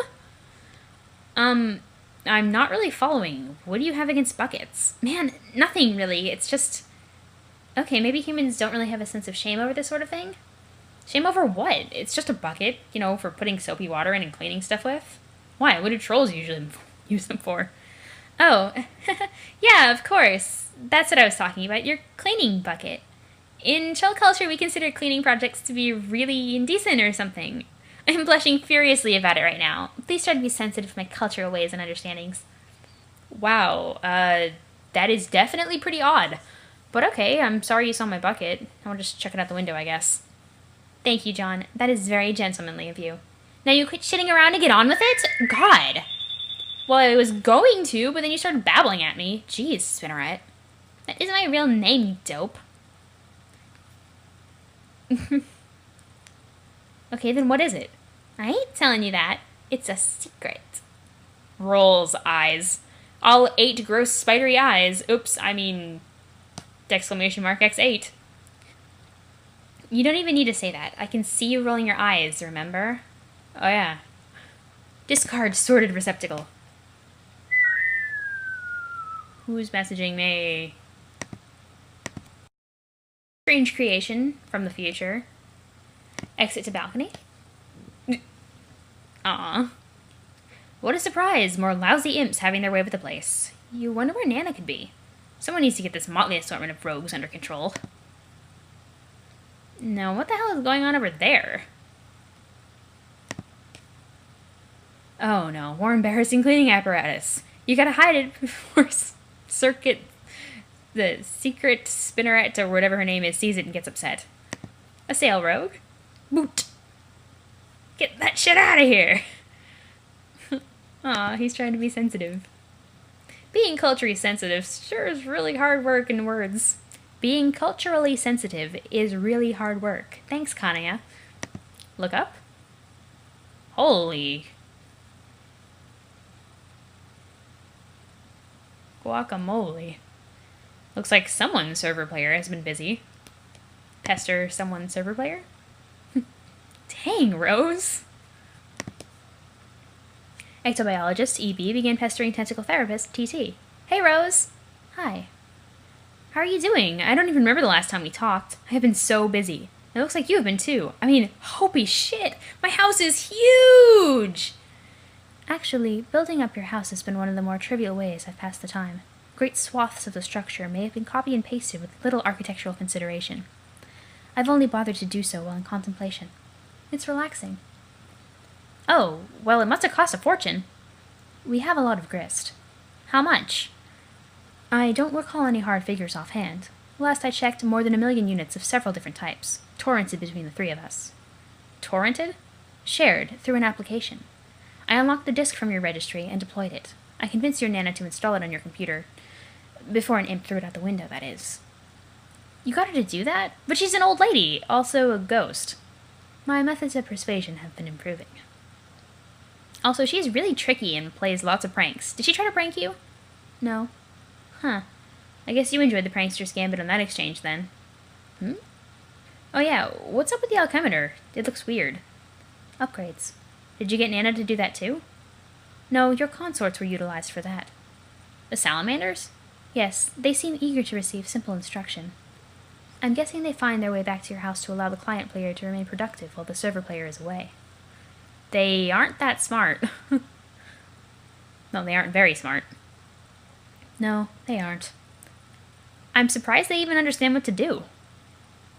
I'm not really following. What do you have against buckets? Man, nothing really. It's just... Okay, maybe humans don't really have a sense of shame over this sort of thing? Shame over what? It's just a bucket, you know, for putting soapy water in and cleaning stuff with. Why? What do trolls usually use them for? Oh, yeah, of course. That's what I was talking about, your cleaning bucket. In troll culture, we consider cleaning projects to be really indecent or something. I'm blushing furiously about it right now. Please try to be sensitive to my cultural ways and understandings. Wow, that is definitely pretty odd. But okay, I'm sorry you saw my bucket. I'll just check it out the window, I guess. Thank you, John. That is very gentlemanly of you. Now you quit shitting around and get on with it? God. Well, I was going to, but then you started babbling at me. Jeez, Spinneret. That isn't my real name, you dope. Okay, then what is it? I ain't telling you that. It's a secret. Rolls eyes. All 8 gross spidery eyes. Oops, I mean... !X8. You don't even need to say that. I can see you rolling your eyes, remember? Oh yeah. Discard sorted receptacle. Who's messaging me? Strange creation from the future. Exit to balcony. Aw. What a surprise! More lousy imps having their way with the place. You wonder where Nana could be. Someone needs to get this motley assortment of rogues under control. Now, what the hell is going on over there? Oh no, more embarrassing cleaning apparatus. You gotta hide it before the secret Spinneret or whatever her name is sees it and gets upset. A sail rogue? Boot! Get that shit out of here! Aw, he's trying to be sensitive. Being culturally sensitive sure is really hard work in words. Being culturally sensitive is really hard work. Thanks, Kanaya. Look up. Holy. Guacamole. Looks like someone's server player has been busy. Pester someone's server player? Dang, Rose. Ectobiologist EB began pestering tentacle therapist TT. Hey, Rose. Hi. How are you doing? I don't even remember the last time we talked. I have been so busy. It looks like you have been too. I mean, holy shit! My house is huge! Actually, building up your house has been one of the more trivial ways I've passed the time. Great swaths of the structure may have been copy and pasted with little architectural consideration. I've only bothered to do so while in contemplation. It's relaxing. Oh, well, it must have cost a fortune. We have a lot of grist. How much? I don't recall any hard figures offhand. Last I checked, more than 1 million units of several different types, torrented between the 3 of us. Torrented? Shared, through an application. I unlocked the disk from your registry and deployed it. I convinced your Nana to install it on your computer. Before an imp threw it out the window, that is. You got her to do that? But she's an old lady, also a ghost. My methods of persuasion have been improving. Also, she's really tricky and plays lots of pranks. Did she try to prank you? No. Huh. I guess you enjoyed the prankster's gambit on that exchange, then. Oh yeah, what's up with the alchemitor? It looks weird. Upgrades. Did you get Nana to do that too? No, your consorts were utilized for that. The salamanders? Yes, they seem eager to receive simple instruction. I'm guessing they find their way back to your house to allow the client player to remain productive while the server player is away. They aren't that smart. No, they aren't very smart. No, they aren't. I'm surprised they even understand what to do.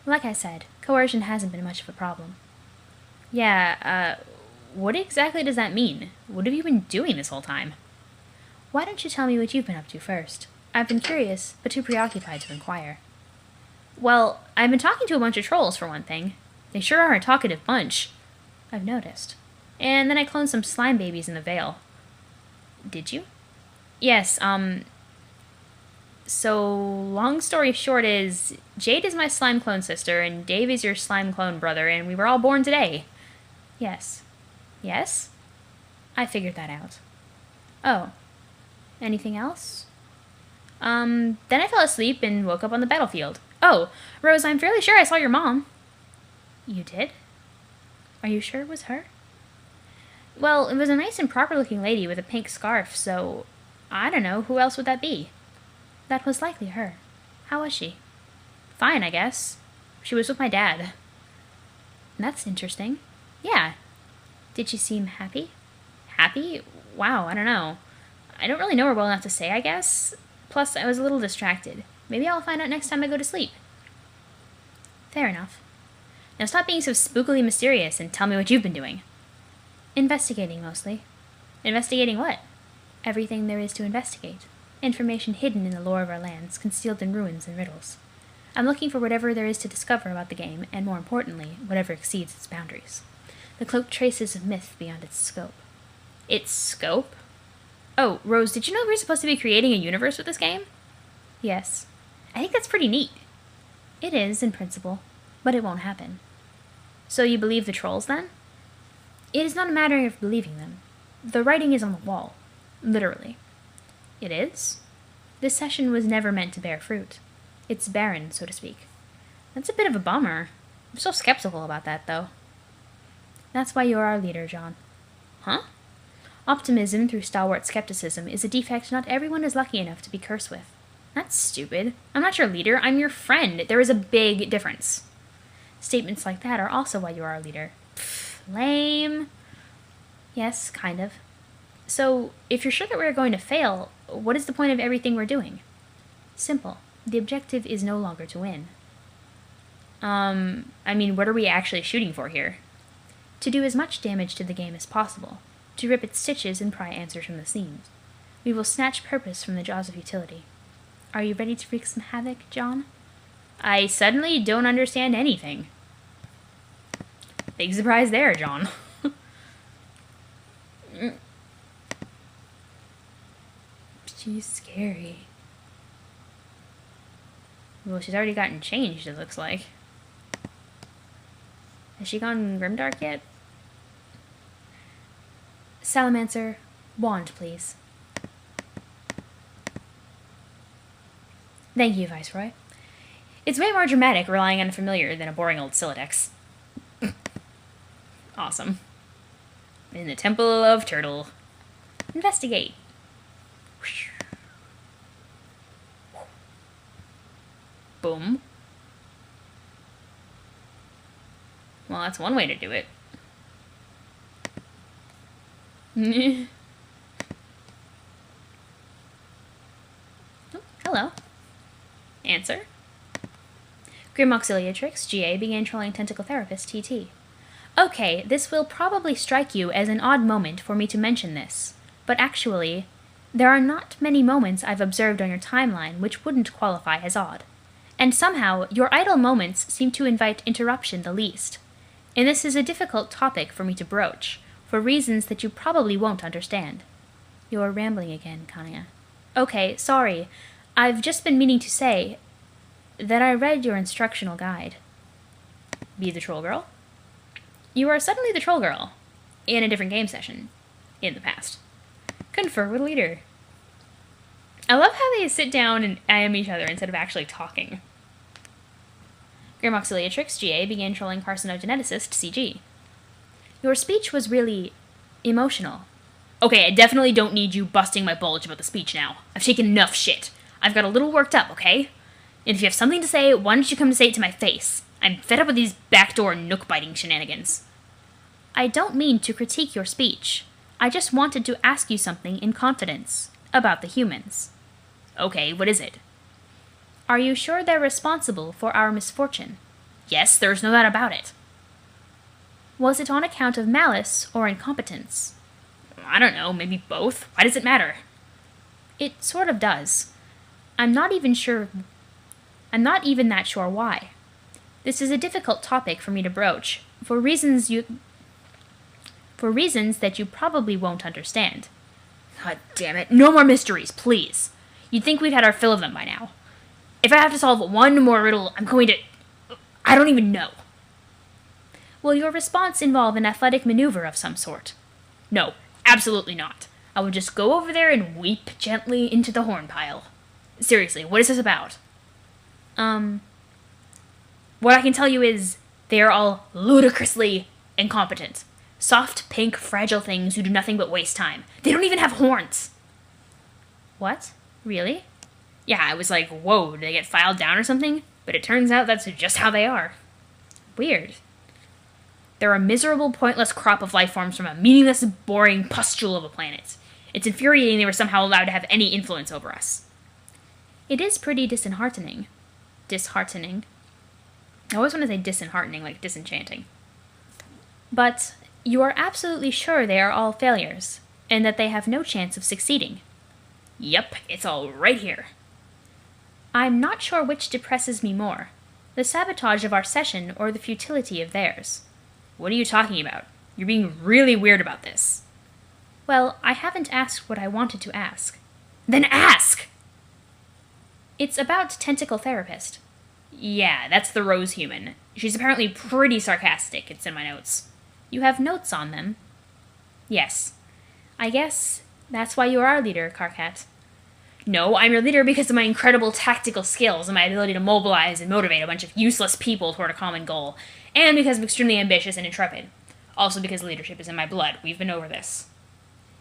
Like I said, coercion hasn't been much of a problem. Yeah, what exactly does that mean? What have you been doing this whole time? Why don't you tell me what you've been up to first? I've been curious, but too preoccupied to inquire. Well, I've been talking to a bunch of trolls, for one thing. They sure are a talkative bunch. I've noticed. And then I cloned some slime babies in the Vale. Did you? Yes, so, long story short is, Jade is my slime clone sister, and Dave is your slime clone brother, and we were all born today. Yes. Yes? I figured that out. Oh. Anything else? Then I fell asleep and woke up on the battlefield. Oh, Rose, I'm fairly sure I saw your mom. You did? Are you sure it was her? Well, it was a nice and proper-looking lady with a pink scarf, so I don't know, who else would that be? That was likely her. How was she? Fine, I guess. She was with my dad. That's interesting. Yeah. Did she seem happy? Happy? Wow, I don't know. I don't really know her well enough to say, I guess. Plus, I was a little distracted. Maybe I'll find out next time I go to sleep. Fair enough. Now stop being so spookily mysterious and tell me what you've been doing. Investigating, mostly. Investigating what? Everything there is to investigate. Information hidden in the lore of our lands, concealed in ruins and riddles. I'm looking for whatever there is to discover about the game, and more importantly, whatever exceeds its boundaries. The cloaked traces of myth beyond its scope. Its scope? Oh, Rose, did you know we're supposed to be creating a universe with this game? Yes. I think that's pretty neat. It is, in principle, but it won't happen. So you believe the trolls, then? It is not a matter of believing them. The writing is on the wall. Literally. It is? This session was never meant to bear fruit. It's barren, so to speak. That's a bit of a bummer. I'm so skeptical about that, though. That's why you're our leader, John. Huh? Optimism through stalwart skepticism is a defect not everyone is lucky enough to be cursed with. That's stupid. I'm not your leader, I'm your friend. There is a big difference. Statements like that are also why you're our leader. Pfft, lame. Yes, kind of. So, if you're sure that we're going to fail, what is the point of everything we're doing? Simple. The objective is no longer to win. I mean, what are we actually shooting for here? To do as much damage to the game as possible. To rip its stitches and pry answers from the seams. We will snatch purpose from the jaws of utility. Are you ready to wreak some havoc, John? I suddenly don't understand anything. Big surprise there, John. She's scary. Well, she's already gotten changed, it looks like. Has she gone grimdark yet? Salamancer, wand, please. Thank you, Viceroy. It's way more dramatic relying on a familiar than a boring old Silodex. Awesome. In the Temple of Turtle. Investigate. Boom. Well, that's one way to do it. Oh, hello. Answer. Grim Auxiliatrix, GA, began trolling Tentacle Therapist, TT. Okay, this will probably strike you as an odd moment for me to mention this, but actually, there are not many moments I've observed on your timeline which wouldn't qualify as odd. And somehow, your idle moments seem to invite interruption the least. And this is a difficult topic for me to broach, for reasons that you probably won't understand. You're rambling again, Kanya. Okay, sorry. I've just been meaning to say that I read your instructional guide. Be the troll girl? You are suddenly the troll girl. In a different game session. In the past. Confer with leader. I love how they sit down and IM each other instead of actually talking. Grim Auxiliatrix, GA, began trolling Carcinogeneticist, CG. Your speech was really emotional. Okay, I definitely don't need you busting my bulge about the speech now. I've taken enough shit. I've got a little worked up, okay? And if you have something to say, why don't you come to say it to my face? I'm fed up with these backdoor nook-biting shenanigans. I don't mean to critique your speech. I just wanted to ask you something in confidence. About the humans. Okay, what is it? Are you sure they're responsible for our misfortune? Yes, there's no doubt about it. Was it on account of malice or incompetence? I don't know, maybe both. Why does it matter? It sort of does. I'm not even that sure why. This is a difficult topic for me to broach, for reasons that you probably won't understand. God damn it. No more mysteries, please. You'd think we'd had our fill of them by now. If I have to solve one more riddle, I'm going to... I don't even know. Will your response involve an athletic maneuver of some sort? No, absolutely not. I would just go over there and weep gently into the horn pile. Seriously, what is this about? What I can tell you is, they are all ludicrously Incompetent. Soft, pink, fragile things who do nothing but waste time. They don't even have horns. What? Really? Yeah, I was like, whoa, did they get filed down or something? But it turns out that's just how they are. Weird. They're a miserable, pointless crop of life forms from a meaningless, boring pustule of a planet. It's infuriating they were somehow allowed to have any influence over us. It is pretty disheartening. Disheartening. I always want to say disheartening, like disenchanting. But you are absolutely sure they are all failures, and that they have no chance of succeeding. Yep, it's all right here. I'm not sure which depresses me more, the sabotage of our session or the futility of theirs. What are you talking about? You're being really weird about this. Well, I haven't asked what I wanted to ask. Then ask! It's about Tentacle Therapist. Yeah, that's the rose human. She's apparently pretty sarcastic, it's in my notes. You have notes on them? Yes. I guess that's why you are our leader, Karkat. No, I'm your leader because of my incredible tactical skills and my ability to mobilize and motivate a bunch of useless people toward a common goal, and because I'm extremely ambitious and intrepid. Also because leadership is in my blood. We've been over this.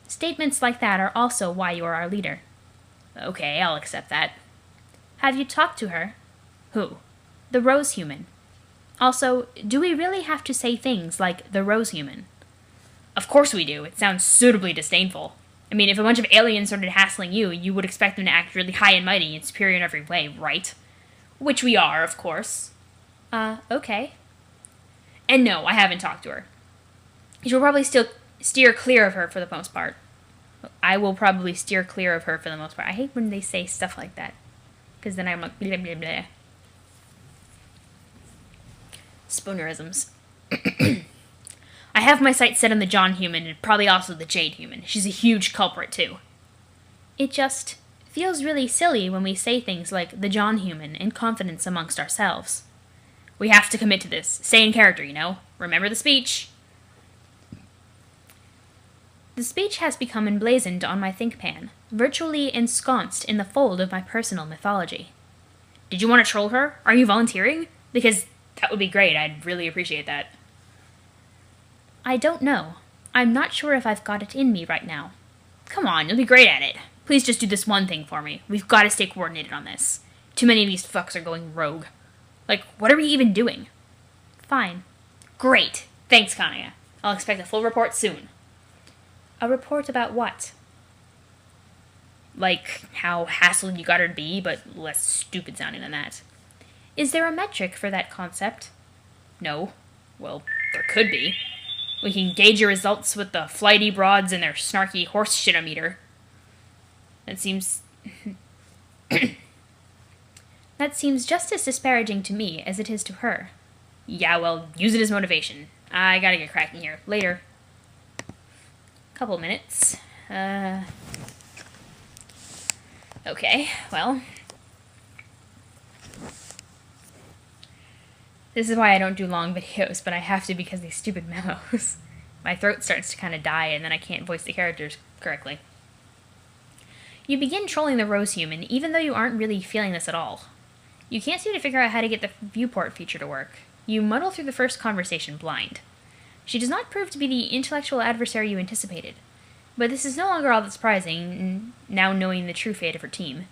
Statements like that are also why you are our leader. Okay, I'll accept that. Have you talked to her? Who? The rose human. Also, do we really have to say things like the rose human? Of course we do. It sounds suitably disdainful. I mean, if a bunch of aliens started hassling you, you would expect them to act really high and mighty and superior in every way, right? Which we are, of course. Okay. And no, I haven't talked to her. You will probably still steer clear of her for the most part. I will probably steer clear of her for the most part. I hate when they say stuff like that. Because then I'm like, blah, blah, blah. Spoonerisms. I have my sights set on the John human and probably also the Jade human. She's a huge culprit, too. It just feels really silly when we say things like the John human in confidence amongst ourselves. We have to commit to this. Stay in character, you know? Remember the speech. The speech has become emblazoned on my ThinkPan, virtually ensconced in the fold of my personal mythology. Did you want to troll her? Are you volunteering? Because that would be great. I'd really appreciate that. I don't know. I'm not sure if I've got it in me right now. Come on, you'll be great at it. Please just do this one thing for me. We've got to stay coordinated on this. Too many of these fucks are going rogue. Like, what are we even doing? Fine. Great. Thanks, Kanaya. I'll expect a full report soon. A report about what? Like, how hassled you got her to be, but less stupid sounding than that. Is there a metric for that concept? No. Well, there could be. We can gauge your results with the flighty broads and their snarky horse shitometer. That seems... That seems just as disparaging to me as it is to her. Yeah, well, use it as motivation. I gotta get cracking here. Later. Couple minutes. Okay, well... This is why I don't do long videos, but I have to because of these stupid memos. My throat starts to kind of die, and then I can't voice the characters correctly. You begin trolling the rose human, even though you aren't really feeling this at all. You can't seem to figure out how to get the viewport feature to work. You muddle through the first conversation blind. She does not prove to be the intellectual adversary you anticipated. But this is no longer all that surprising, now knowing the true fate of her team.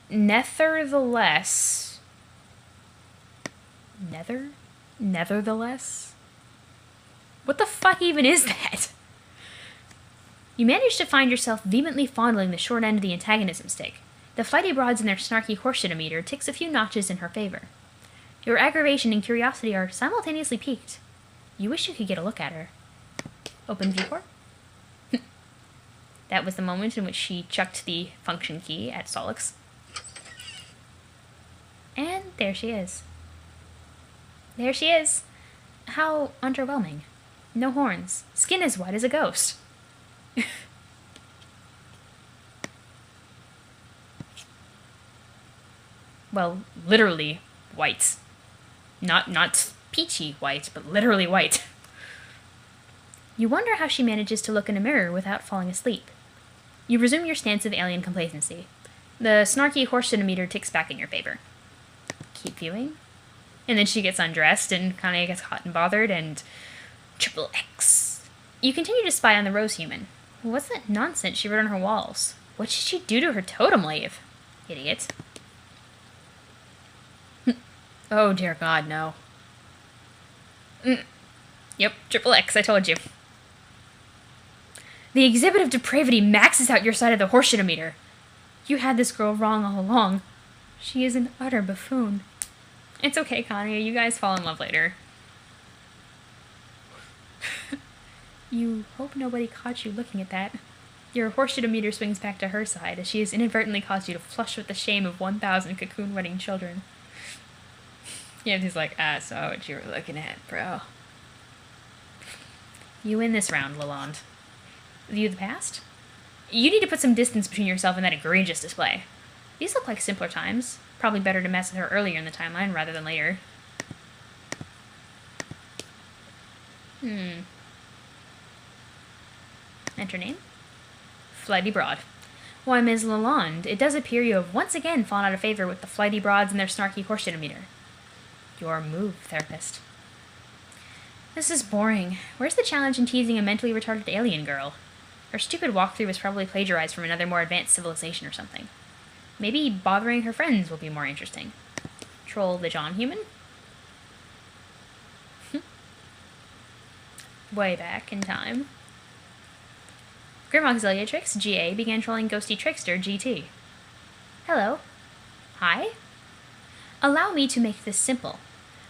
Nevertheless... Nevertheless? What the fuck even is that? You manage to find yourself vehemently fondling the short end of the antagonism stick. The flighty broads and their snarky horseshitometer ticks a few notches in her favor. Your aggravation and curiosity are simultaneously piqued. You wish you could get a look at her. Open viewport? That was the moment in which she chucked the function key at Solix. And there she is. There she is. How underwhelming. No horns. Skin as white as a ghost. Well, literally white. Not peachy white, but literally white. You wonder how she manages to look in a mirror without falling asleep. You resume your stance of alien complacency. The snarky horseshitometer ticks back in your favor. Keep viewing. And then she gets undressed and kind of gets hot and bothered and triple X. You continue to spy on the rose human. What's that nonsense she wrote on her walls? What did she do to her totem leaf? Idiot. Oh dear God, no. Yep, triple X, I told you. The exhibit of depravity maxes out your side of the horseshit-o-meter. You had this girl wrong all along. She is an utter buffoon. It's okay, Connie. You guys fall in love later. You hope nobody caught you looking at that. Your horseshit-o-meter swings back to her side as she has inadvertently caused you to flush with the shame of 1,000 cocoon-wedding children. Yeah, he's like, I saw what you were looking at, bro. You win this round, Lalonde. View the past? You need to put some distance between yourself and that egregious display. These look like simpler times. Probably better to mess with her earlier in the timeline rather than later. Enter name? Flighty Broad. Why, Ms. Lalonde, it does appear you have once again fallen out of favor with the flighty broads and their snarky horseshit-o-meter. Your move, therapist. This is boring. Where's the challenge in teasing a mentally retarded alien girl? Her stupid walkthrough was probably plagiarized from another more advanced civilization or something. Maybe bothering her friends will be more interesting. Troll the John human? Way back in time. Grim Auxiliatrix, GA, began trolling Ghosty Trickster, GT. Hello. Hi? Allow me to make this simple.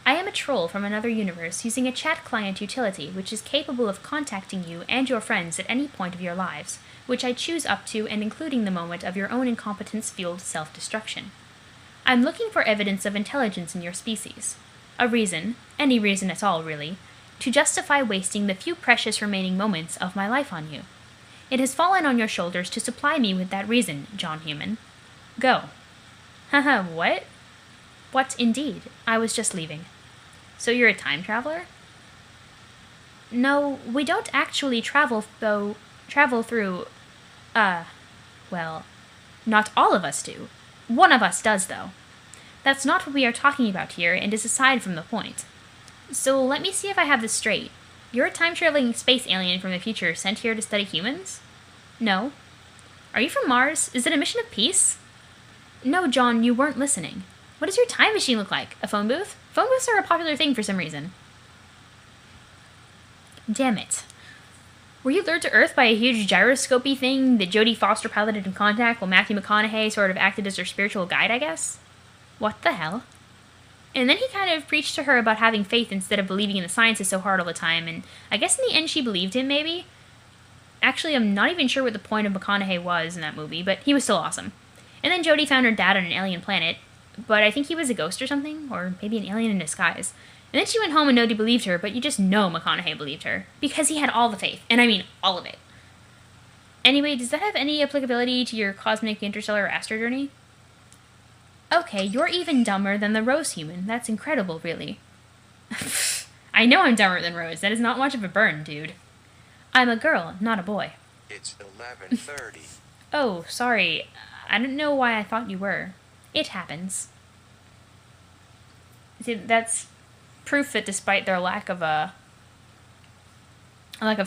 I am a troll from another universe using a chat client utility which is capable of contacting you and your friends at any point of your lives, which I choose up to and including the moment of your own incompetence-fueled self-destruction. I'm looking for evidence of intelligence in your species. A reason, any reason at all really, to justify wasting the few precious remaining moments of my life on you. It has fallen on your shoulders to supply me with that reason, John Human. Go. Haha, what? What indeed? I was just leaving. So you're a time traveler? No, we don't actually travel through, well, not all of us do. One of us does, though. That's not what we are talking about here, and is aside from the point. So let me see if I have this straight. You're a time-traveling space alien from the future sent here to study humans? No. Are you from Mars? Is it a mission of peace? No, John, you weren't listening. What does your time machine look like? A phone booth? Phone booths are a popular thing for some reason. Damn it. Were you lured to Earth by a huge gyroscopy thing that Jodie Foster piloted in Contact while Matthew McConaughey sort of acted as her spiritual guide, I guess? What the hell? And then he kind of preached to her about having faith instead of believing in the sciences so hard all the time, and I guess in the end she believed him, maybe? Actually, I'm not even sure what the point of McConaughey was in that movie, but he was still awesome. And then Jodie found her dad on an alien planet, but I think he was a ghost or something, or maybe an alien in disguise. And then she went home and nobody believed her, but you just know McConaughey believed her, because he had all the faith, and I mean all of it. Anyway, does that have any applicability to your cosmic, interstellar, or astro journey? Okay, you're even dumber than the Rose human. That's incredible, really. I know I'm dumber than Rose. That is not much of a burn, dude. I'm a girl, not a boy. It's 11:30. Oh, sorry. I don't know why I thought you were. It happens. See, that's proof that despite their lack of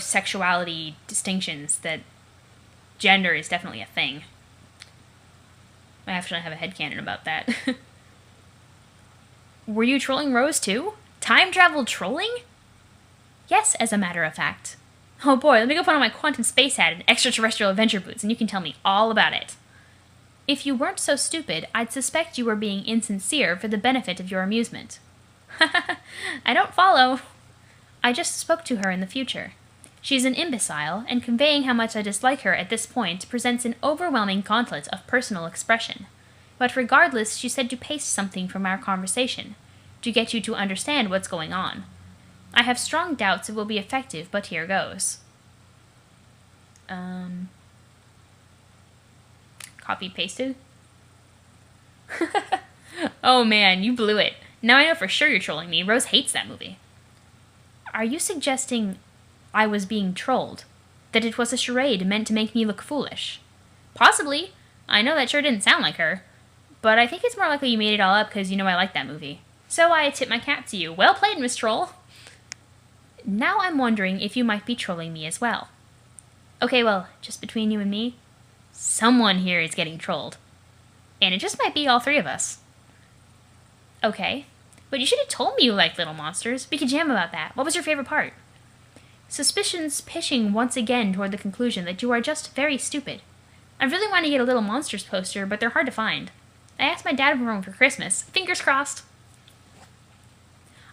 sexuality distinctions, that gender is definitely a thing. I actually have a headcanon about that. Were you trolling Rose too? Time travel trolling? Yes, as a matter of fact. Oh boy, let me go put on my quantum space hat and extraterrestrial adventure boots and you can tell me all about it. If you weren't so stupid, I'd suspect you were being insincere for the benefit of your amusement. I don't follow. I just spoke to her in the future. She's an imbecile, and conveying how much I dislike her at this point presents an overwhelming gauntlet of personal expression. But regardless, she said to paste something from our conversation, to get you to understand what's going on. I have strong doubts it will be effective, but here goes. Copy pasted? Oh man, you blew it. Now I know for sure you're trolling me. Rose hates that movie. Are you suggesting I was being trolled? That it was a charade meant to make me look foolish? Possibly. I know that sure didn't sound like her. But I think it's more likely you made it all up because you know I like that movie. So I tip my cap to you. Well played, Miss Troll. Now I'm wondering if you might be trolling me as well. Okay, well, just between you and me, someone here is getting trolled. And it just might be all three of us. Okay, but you should have told me you liked little monsters. We could jam about that. What was your favorite part? Suspicions pitching once again toward the conclusion that you are just very stupid. I really want to get a Little Monsters poster, but they're hard to find. I asked my dad for one for Christmas. Fingers crossed.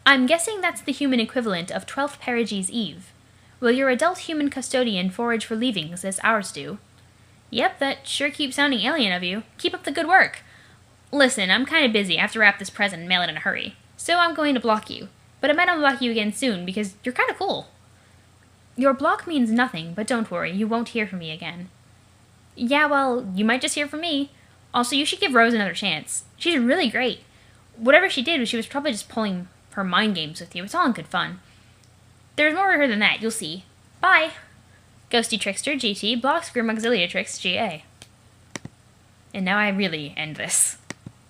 I'm guessing that's the human equivalent of 12th Perigee's Eve. Will your adult human custodian forage for leavings as ours do? Yep, that sure keeps sounding alien of you. Keep up the good work. Listen, I'm kind of busy. I have to wrap this present and mail it in a hurry. So I'm going to block you. But I might unblock you again soon because you're kind of cool. Your block means nothing, but don't worry, you won't hear from me again. Yeah, well, you might just hear from me. Also, you should give Rose another chance. She's really great. Whatever she did, she was probably just pulling her mind games with you. It's all in good fun. There's more to her than that, you'll see. Bye! Ghosty Trickster, GT, blocks Grim Auxiliatrix, GA. And now I really end this.